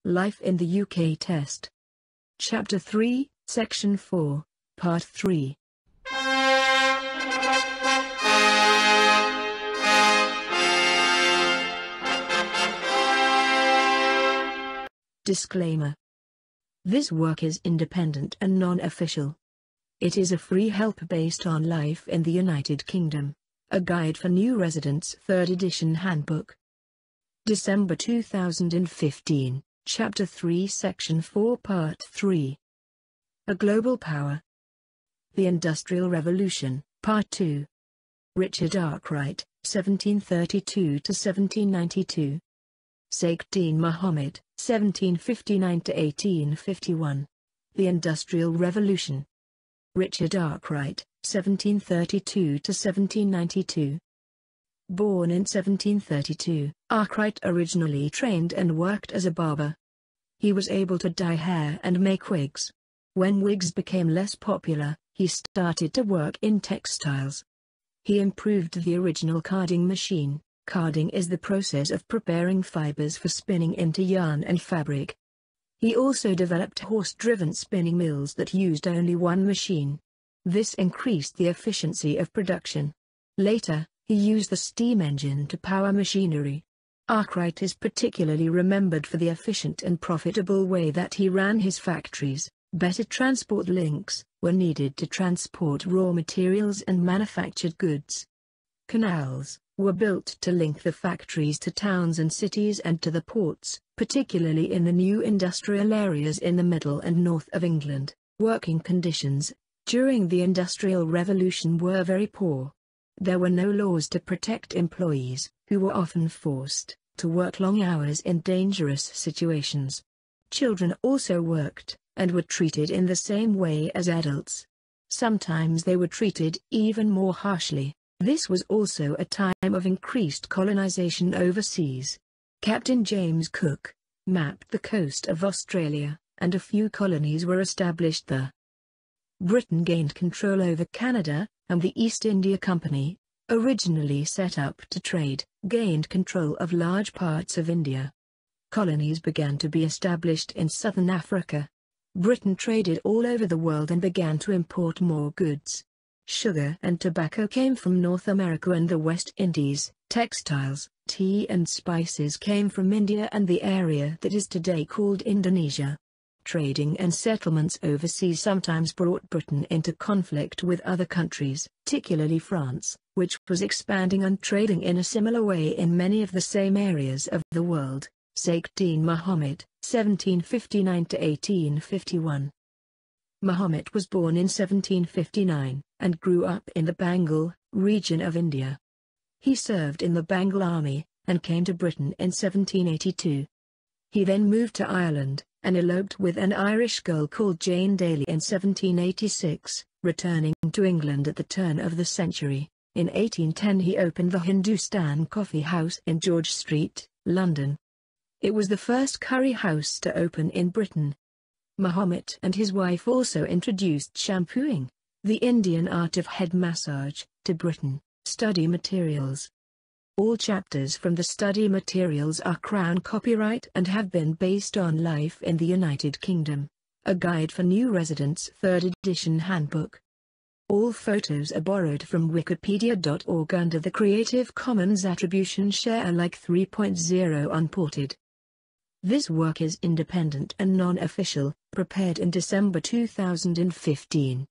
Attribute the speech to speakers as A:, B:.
A: Life in the UK Test. Chapter 3, Section 4, Part 3. Disclaimer. This work is independent and non-official. It is a free help based on life in the United Kingdom. A Guide for New Residents 3rd edition Handbook. December 2015, Chapter 3 Section 4 Part 3. A Global Power. The Industrial Revolution, Part 2. Richard Arkwright, 1732–1792. Saifuddin Muhammad, 1759–1851. The Industrial Revolution. Richard Arkwright, 1732–1792. Born in 1732, Arkwright originally trained and worked as a barber. He was able to dye hair and make wigs. When wigs became less popular, he started to work in textiles. He improved the original carding machine. Carding is the process of preparing fibers for spinning into yarn and fabric. He also developed horse-driven spinning mills that used only one machine. This increased the efficiency of production. Later, he used the steam engine to power machinery. Arkwright is particularly remembered for the efficient and profitable way that he ran his factories. Better transport links were needed to transport raw materials and manufactured goods. Canals were built to link the factories to towns and cities and to the ports, particularly in the new industrial areas in the middle and north of England. Working conditions during the Industrial Revolution were very poor. There were no laws to protect employees, who were often forced to work long hours in dangerous situations. Children also worked, and were treated in the same way as adults. Sometimes they were treated even more harshly. This was also a time of increased colonization overseas. Captain James Cook mapped the coast of Australia, and a few colonies were established there. Britain gained control over Canada, and the East India Company, originally set up to trade, gained control of large parts of India. Colonies began to be established in southern Africa. Britain traded all over the world and began to import more goods. Sugar and tobacco came from North America and the West Indies. Textiles, tea and spices came from India and the area that is today called Indonesia. Trading and settlements overseas sometimes brought Britain into conflict with other countries, particularly France, which was expanding and trading in a similar way in many of the same areas of the world. Saifuddin Muhammad, 1759–1851. Muhammad was born in 1759, and grew up in the Bengal region of India. He served in the Bengal Army, and came to Britain in 1782. He then moved to Ireland, and eloped with an Irish girl called Jane Daly in 1786, returning to England at the turn of the century. In 1810 he opened the Hindustan Coffee House in George Street, London. It was the first curry house to open in Britain. Muhammad and his wife also introduced shampooing, the Indian art of head massage, to Britain. Study materials. All chapters from the study materials are Crown copyright and have been based on life in the United Kingdom. A Guide for New Residents 3rd edition Handbook. All photos are borrowed from wikipedia.org under the Creative Commons Attribution Share Alike 3.0 unported. This work is independent and non-official, prepared in December 2015.